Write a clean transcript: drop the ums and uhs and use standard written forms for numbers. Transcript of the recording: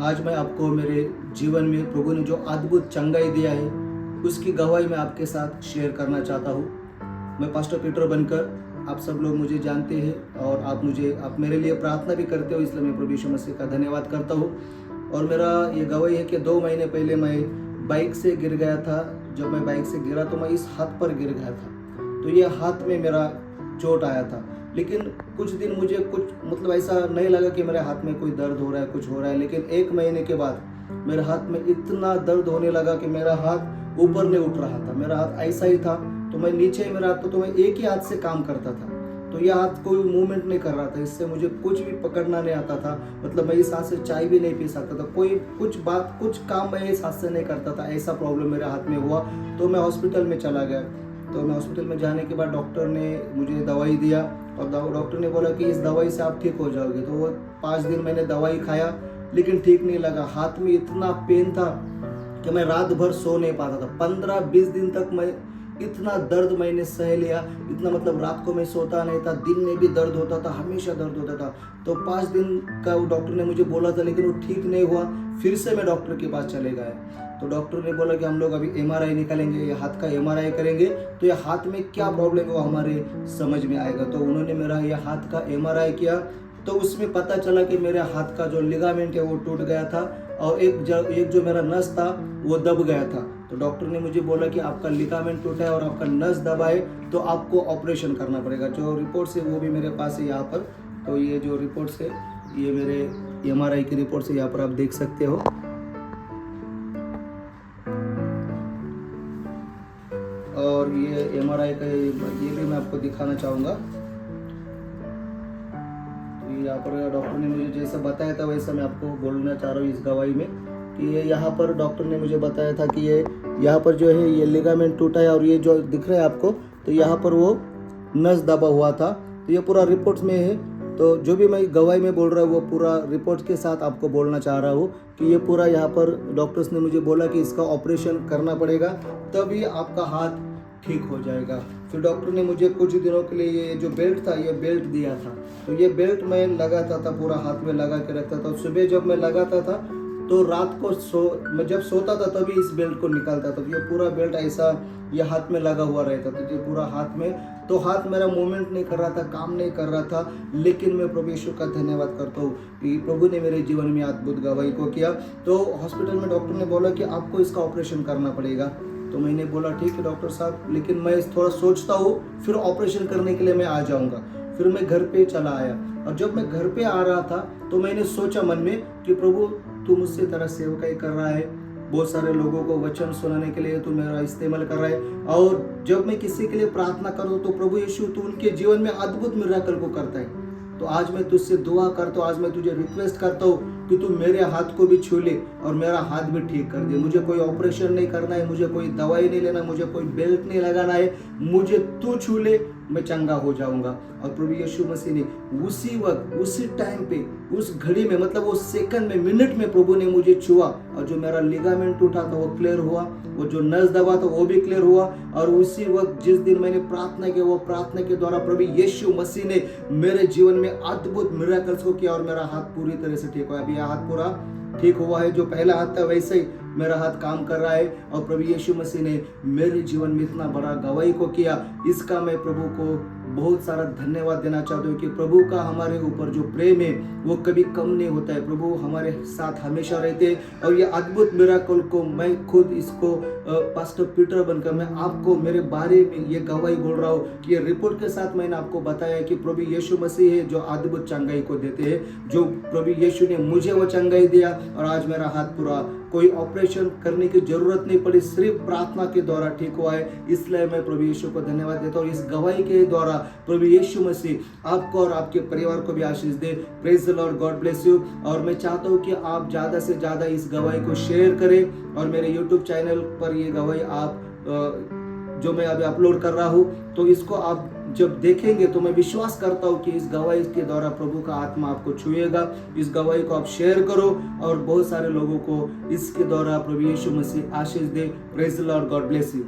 आज मैं आपको मेरे जीवन में प्रभु ने जो अद्भुत चंगाई दिया है उसकी गवाही मैं आपके साथ शेयर करना चाहता हूँ। मैं पास्टर पीटर बनकर, आप सब लोग मुझे जानते हैं और आप मेरे लिए प्रार्थना भी करते हो, इसलिए मैं प्रभु यीशु मसीह का धन्यवाद करता हूँ। और मेरा ये गवाही है कि 2 महीने पहले मैं बाइक से गिर गया था। जब मैं बाइक से गिरा तो मैं इस हाथ पर गिर गया था, तो ये हाथ में मेरा चोट आया था। लेकिन कुछ दिन मुझे ऐसा नहीं लगा कि मेरे हाथ में कोई दर्द हो रहा है, कुछ हो रहा है। लेकिन 1 महीने के बाद मेरे हाथ में इतना दर्द होने लगा कि मेरा हाथ ऊपर नहीं उठ रहा था। मेरा हाथ ऐसा ही था, तो मैं नीचे ही मेरा हाथ, तो मैं एक ही हाथ से काम करता था, तो यह हाथ कोई मूवमेंट नहीं कर रहा था। इससे मुझे कुछ भी पकड़ना नहीं आता था। मैं इस हाथ से चाय भी नहीं पी सकता था। कुछ काम मैं इस हाथ से नहीं करता था। ऐसा प्रॉब्लम मेरे हाथ में हुआ, तो मैं हॉस्पिटल में चला गया। तो मैं हॉस्पिटल में जाने के बाद डॉक्टर ने मुझे दवाई दिया और डॉक्टर ने बोला कि इस दवाई से आप ठीक हो जाओगे। तो वो 5 दिन मैंने दवाई खाया, लेकिन ठीक नहीं लगा। हाथ में इतना पेन था कि मैं रात भर सो नहीं पाता था। 15-20 दिन तक मैं इतना दर्द मैंने सह लिया। इतना रात को मैं सोता नहीं था, दिन में भी दर्द होता था, हमेशा दर्द होता था। तो 5 दिन का वो डॉक्टर ने मुझे बोला था, लेकिन वो ठीक नहीं हुआ। फिर से मैं डॉक्टर के पास चले गए, तो डॉक्टर ने बोला कि हम लोग अभी MRI निकालेंगे, ये हाथ का MRI करेंगे, तो ये हाथ में क्या प्रॉब्लम है वो हमारे समझ में आएगा। तो उन्होंने मेरा ये हाथ का MRI किया, तो उसमें पता चला कि मेरे हाथ का जो लिगामेंट है वो टूट गया था और एक जो मेरा नस था वो दब गया था। तो डॉक्टर ने मुझे बोला कि आपका लिगामेंट टूटा है और आपका नस दबा है, तो आपको ऑपरेशन करना पड़ेगा। जो रिपोर्ट्स है वो भी मेरे पास है यहाँ पर। तो ये जो रिपोर्ट्स है ये मेरे MRI की रिपोर्ट्स है, यहाँ पर आप देख सकते हो। और ये MRI का ये भी मैं आपको दिखाना चाहूँगा। यहाँ पर डॉक्टर ने मुझे जैसा बताया था वैसा मैं आपको बोलना चाह रहा हूँ इस गवाही में, कि ये यहाँ पर डॉक्टर ने मुझे बताया था कि ये यहाँ पर जो है ये लिगामेंट टूटा है और ये जो दिख रहा है आपको, तो यहाँ पर वो नस दबा हुआ था। तो ये पूरा रिपोर्ट्स में है। तो जो भी मैं गवाही में बोल रहा हूँ वो पूरा रिपोर्ट के साथ आपको बोलना चाह रहा हूँ कि ये पूरा यहाँ पर डॉक्टर्स ने मुझे बोला कि इसका ऑपरेशन करना पड़ेगा, तभी आपका हाथ ठीक हो जाएगा। फिर डॉक्टर ने मुझे कुछ दिनों के लिए ये जो बेल्ट था ये बेल्ट दिया था। तो ये बेल्ट मैं लगाता था, पूरा हाथ में लगा के रखता था। सुबह जब मैं लगाता था तो रात को मैं जब सोता था तभी इस बेल्ट को निकालता था। ये पूरा बेल्ट ऐसा ये हाथ में लगा हुआ रहता था, ये पूरा हाथ में। तो हाथ मेरा मूवमेंट नहीं कर रहा था, काम नहीं कर रहा था। लेकिन मैं प्रभु यीशु का धन्यवाद करता हूँ कि प्रभु ने मेरे जीवन में अद्भुत गवाही को किया। तो हॉस्पिटल में डॉक्टर ने बोला कि आपको इसका ऑपरेशन करना पड़ेगा। तो मैंने बोला ठीक है डॉक्टर साहब, लेकिन मैं थोड़ा सोचता हूँ, फिर ऑपरेशन करने के लिए मैं आ जाऊँगा। फिर मैं घर पे चला आया, और जब मैं घर पे आ रहा था तो मैंने सोचा मन में कि प्रभु तू मुझसे तरह सेवकाई कर रहा है, बहुत सारे लोगों को वचन सुनाने के लिए तू मेरा इस्तेमाल कर रहा है, और जब मैं किसी के लिए प्रार्थना करूँ तो प्रभु यीशु तू उनके जीवन में अद्भुत मिराकल को करता है। तो आज मैं तुझसे दुआ करता हूँ, आज मैं तुझे रिक्वेस्ट करता हूँ कि तू मेरे हाथ को भी छू ले और मेरा हाथ भी ठीक कर दे। मुझे कोई ऑपरेशन नहीं करना है, मुझे कोई दवाई नहीं लेना, मुझे कोई बेल्ट नहीं लगाना है, मुझे तू छू ले, मैं चंगा हो जाऊंगा। और प्रभु यीशु मसीह ने उसी वक्त, उसी टाइम पे, उस घड़ी में, वो सेकंड में, मिनट में प्रभु ने मुझे छुआ, और जो मेरा लिगामेंट टूटा था वो क्लियर हुआ, वो जो नस दबा था वो भी क्लियर हुआ। और उसी वक्त जिस दिन मैंने प्रार्थना की, वो प्रार्थना के द्वारा प्रभु यीशु मसीह ने मेरे जीवन में अद्भुत मिरेकल्स को किया और मेरा हाथ पूरी तरह से ठीक हुआ। अभी यह हाथ पूरा ठीक हुआ है, जो पहला हाथ था वैसे ही मेरा हाथ काम कर रहा है। और प्रभु यीशु मसीह ने मेरे जीवन में इतना बड़ा गवाही को किया, इसका मैं प्रभु को बहुत सारा धन्यवाद देना चाहता हूँ कि प्रभु का हमारे ऊपर जो प्रेम है वो कभी कम नहीं होता है। प्रभु हमारे साथ हमेशा रहते हैं। और ये अद्भुत मिराकल को मैं खुद इसको पास्टर पीटर बनकर मैं आपको मेरे बारे में ये गवाही बोल रहा हूँ कि ये रिपोर्ट के साथ मैंने आपको बताया कि प्रभु यीशु मसीह है जो अद्भुत चंगाई को देते हैं। जो प्रभु यीशु ने मुझे वो चंगाई दिया, और आज मेरा हाथ पूरा, कोई ऑपरेशन करने की जरूरत नहीं पड़ी, सिर्फ प्रार्थना के द्वारा ठीक हुआ है। इसलिए मैं प्रभु यीशु को धन्यवाद देता हूँ। इस गवाही के द्वारा प्रभु यीशु मसीह आपको और आपके परिवार को भी आशीष दे। Praise the Lord, God bless you. और मैं चाहता हूँ कि आप ज्यादा से ज्यादा इस गवाही को शेयर करें, और मेरे YouTube चैनल पर ये गवाही आप जो मैं अभी अपलोड कर रहा हूँ, तो इसको आप जब देखेंगे तो मैं विश्वास करता हूँ कि इस गवाही के द्वारा प्रभु का आत्मा आपको छुएगा। इस गवाही को आप शेयर करो और बहुत सारे लोगों को इसके द्वारा प्रभु यीशु मसीह आशीष दे। Praise the Lord, God bless you.